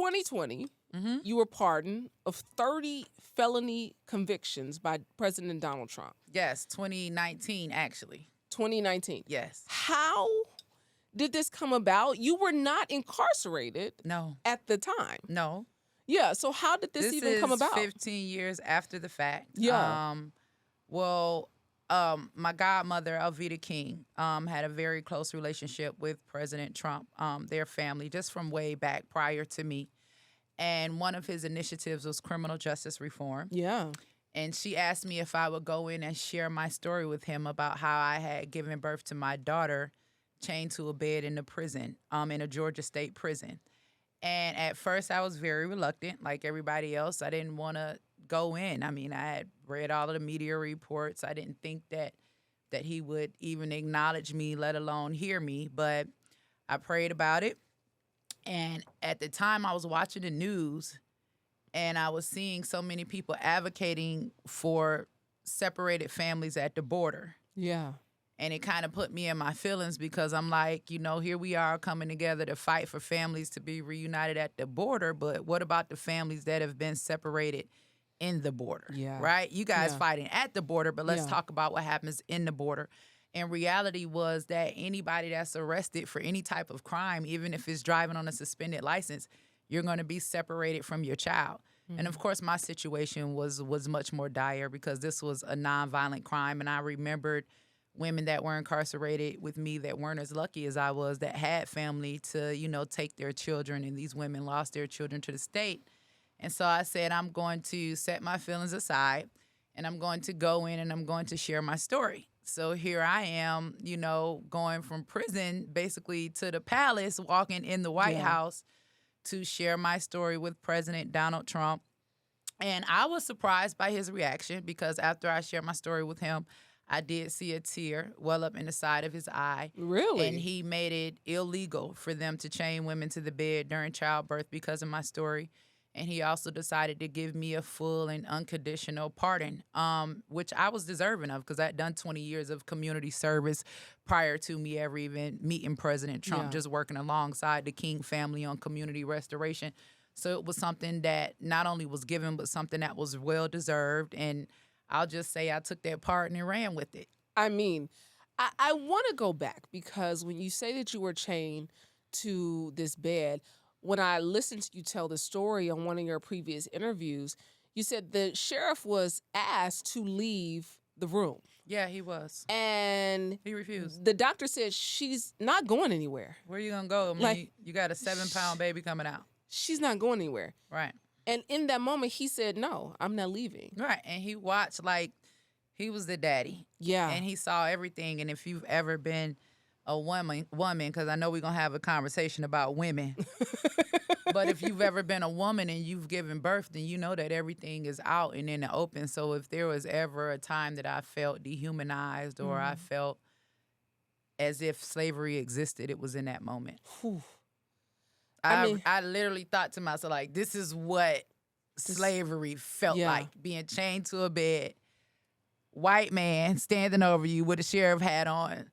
2020, Mm-hmm. you were pardoned of 30 felony convictions by President Donald Trump. Yes, 2019, actually. 2019. Yes. How did this come about? You were not incarcerated No. at the time. No. Yeah, so how did this even come about? 15 years after the fact. Yeah. My godmother, Alveda King, had a very close relationship with President Trump, their family, just from way back prior to me. And one of his initiatives was criminal justice reform. Yeah. And she asked me if I would go in and share my story with him about how I had given birth to my daughter chained to a bed in a prison, in a Georgia state prison. And at first I was very reluctant, like everybody else. I didn't want to go in. I mean, I had read all of the media reports. I didn't think that he would even acknowledge me, let alone hear me. But I prayed about it. And at the time I was watching the news and I was seeing so many people advocating for separated families at the border. Yeah. And it kind of put me in my feelings because I'm like, here we are coming together to fight for families to be reunited at the border. But what about the families that have been separated in the border? Yeah. Right? You guys fighting at the border, but let's Yeah. talk about what happens in the border. And reality was that anybody that's arrested for any type of crime, even if it's driving on a suspended license, you're going to be separated from your child. Mm-hmm. And of course, my situation was much more dire because this was a nonviolent crime. And I remembered women that were incarcerated with me that weren't as lucky as I was, that had family to, take their children. And these women lost their children to the state. And so I said, I'm going to set my feelings aside and I'm going to go in and I'm going to share my story. So here I am, going from prison basically to the palace, walking in the White House to share my story with President Donald Trump. And I was surprised by his reaction because after I shared my story with him, I did see a tear well up in the side of his eye. Really? And he made it illegal for them to chain women to the bed during childbirth because of my story. And he also decided to give me a full and unconditional pardon, which I was deserving of because I had done 20 years of community service prior to me ever even meeting President Trump, just working alongside the King family on community restoration. So it was something that not only was given, but something that was well-deserved. And I'll just say I took that pardon and ran with it. I mean, I want to go back because when you say that you were chained to this bed, when I listened to you tell the story on one of your previous interviews, you said the sheriff was asked to leave the room. Yeah, he was. And he refused. The doctor said she's not going anywhere. Where are you going to go? I mean, you got a 7-pound baby coming out. She's not going anywhere. Right. And in that moment, he said, no, I'm not leaving. Right. And he watched like he was the daddy. Yeah. And he saw everything. And if you've ever been a woman, because I know we're going to have a conversation about women. But if you've ever been a woman and you've given birth, then you know that everything is out and in the open. So if there was ever a time that I felt dehumanized or I felt as if slavery existed, it was in that moment. Whew. I literally thought to myself, like, this is what slavery felt like, being chained to a bed, white man standing over you with a sheriff hat on,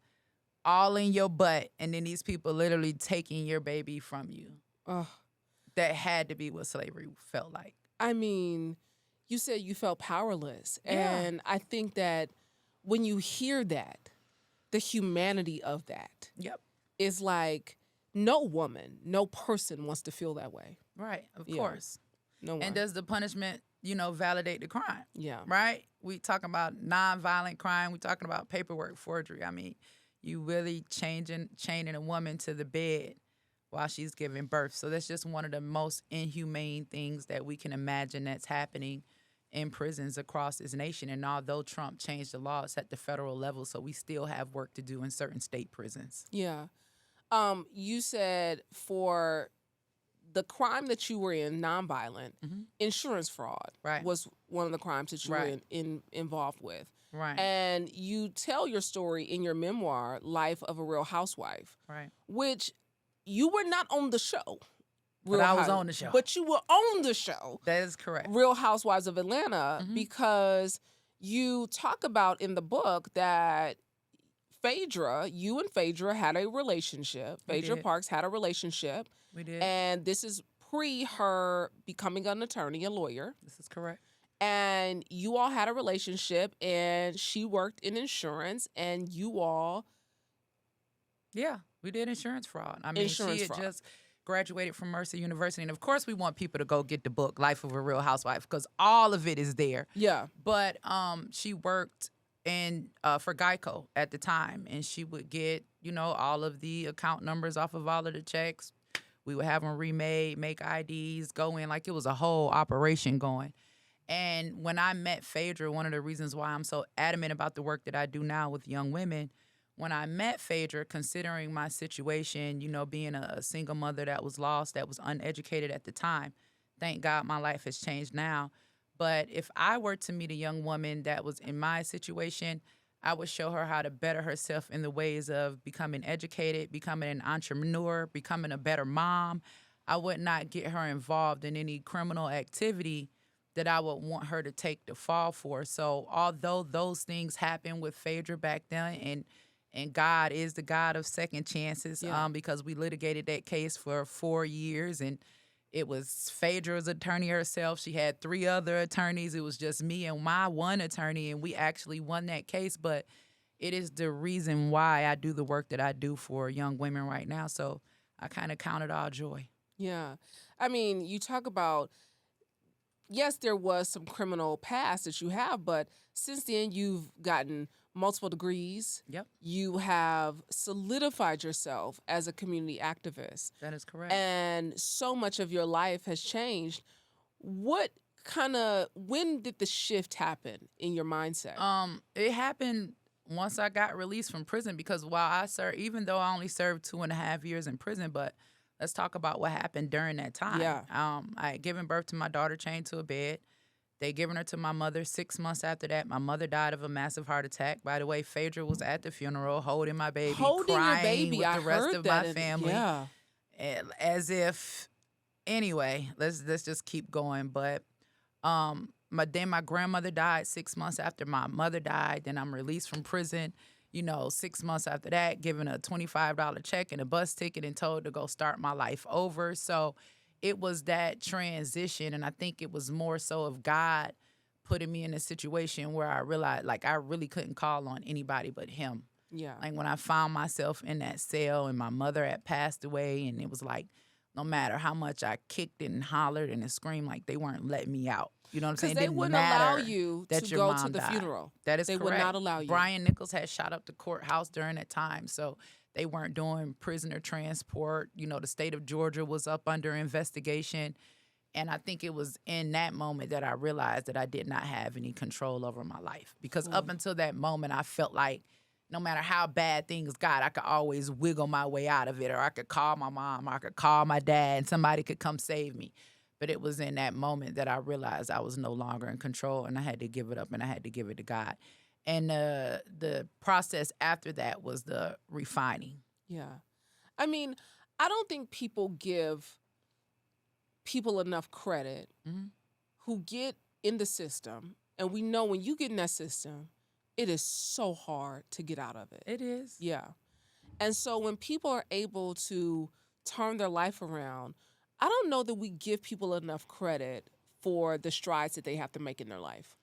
all in your butt, and then these people literally taking your baby from you. That had to be what slavery felt like. I mean, you said you felt powerless. Yeah. And I think that when you hear that, the humanity of that is like no woman, no person wants to feel that way. Right, of course. No one. And does the punishment, validate the crime? Yeah. Right? We talking about nonviolent crime. We talking about paperwork forgery. I mean, you really chaining a woman to the bed while she's giving birth. So that's just one of the most inhumane things that we can imagine that's happening in prisons across this nation. And although Trump changed the law, it's at the federal level, so we still have work to do in certain state prisons. Yeah. You said for the crime that you were in, nonviolent, insurance fraud was one of the crimes that you were involved with. Right. And you tell your story in your memoir, Life of a Real Housewife, which you were not on the show. But I was on the show. But you were on the show. That is correct. Real Housewives of Atlanta, because you talk about in the book that you and Phaedra had a relationship. Phaedra Parks had a relationship. We did. And this is pre her becoming an attorney, a lawyer, This is correct. and you all had a relationship, and she worked in insurance, and you all Yeah, we did insurance fraud. I mean, she insurance had fraud. just graduated from Mercer University. And of course, we want people to go get the book, Life of a Real Housewife, because all of it is there. Yeah. But she worked in for Geico at the time, and she would get, all of the account numbers off of all of the checks. We would have them remade, make IDs, go in like it was a whole operation going. And when I met Phaedra, one of the reasons why I'm so adamant about the work that I do now with young women, when I met Phaedra, considering my situation, being a single mother that was lost, that was uneducated at the time, thank God my life has changed now. But if I were to meet a young woman that was in my situation, I would show her how to better herself in the ways of becoming educated, becoming an entrepreneur, becoming a better mom. I would not get her involved in any criminal activity that I would want her to take the fall for. So although those things happened with Phaedra back then, and God is the God of second chances, Yeah. because we litigated that case for 4 years, and it was Phaedra's attorney herself. She had 3 other attorneys. It was just me and my one attorney, and we actually won that case. But it is the reason why I do the work that I do for young women right now. So I kind of count it all joy. Yeah. I mean, you talk about, yes, there was some criminal past that you have, but since then you've gotten multiple degrees. Yep, You have solidified yourself as a community activist, that is correct. and so much of your life has changed. When did the shift happen in your mindset? It happened once I got released from prison, because while I served, even though I only served 2.5 years in prison, but let's talk about what happened during that time. Yeah. I had given birth to my daughter chained to a bed. They given her to my mother. 6 months after that, my mother died of a massive heart attack. By the way, Phaedra was at the funeral holding my baby, Holding your crying baby, with I the rest heard of that. my family. Yeah. As if, anyway, let's just keep going. But my grandmother died 6 months after my mother died. Then I'm released from prison. 6 months after that, given a $25 check and a bus ticket and told to go start my life over. So it was that transition, and I think it was more so of God putting me in a situation where I realized, like, I really couldn't call on anybody but Him. Yeah. Like, when I found myself in that cell and my mother had passed away, and it was like, no matter how much I kicked and hollered and screamed, like, they weren't letting me out. You know what I'm saying? Because It they didn't wouldn't matter allow you that to your go mom to the died. funeral. That is They correct. would not allow you. Brian Nichols had shot up the courthouse during that time, so they weren't doing prisoner transport. The state of Georgia was up under investigation. And I think it was in that moment that I realized that I did not have any control over my life. Because up until that moment, I felt like no matter how bad things got, I could always wiggle my way out of it, or I could call my mom, or I could call my dad, and somebody could come save me. But it was in that moment that I realized I was no longer in control, and I had to give it up, and I had to give it to God. And the process after that was the refining. Yeah. I mean, I don't think people give people enough credit Mhm. who get in the system. And we know when you get in that system, it is so hard to get out of it. It is. Yeah. And so when people are able to turn their life around, I don't know that we give people enough credit for the strides that they have to make in their life.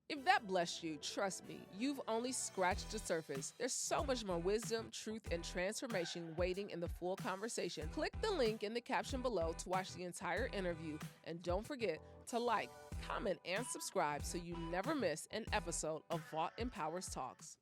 If that blessed you, trust me, you've only scratched the surface. There's so much more wisdom, truth, and transformation waiting in the full conversation. Click the link in the caption below to watch the entire interview, and don't forget to like, comment, and subscribe so you never miss an episode of Vault Empowers Talks.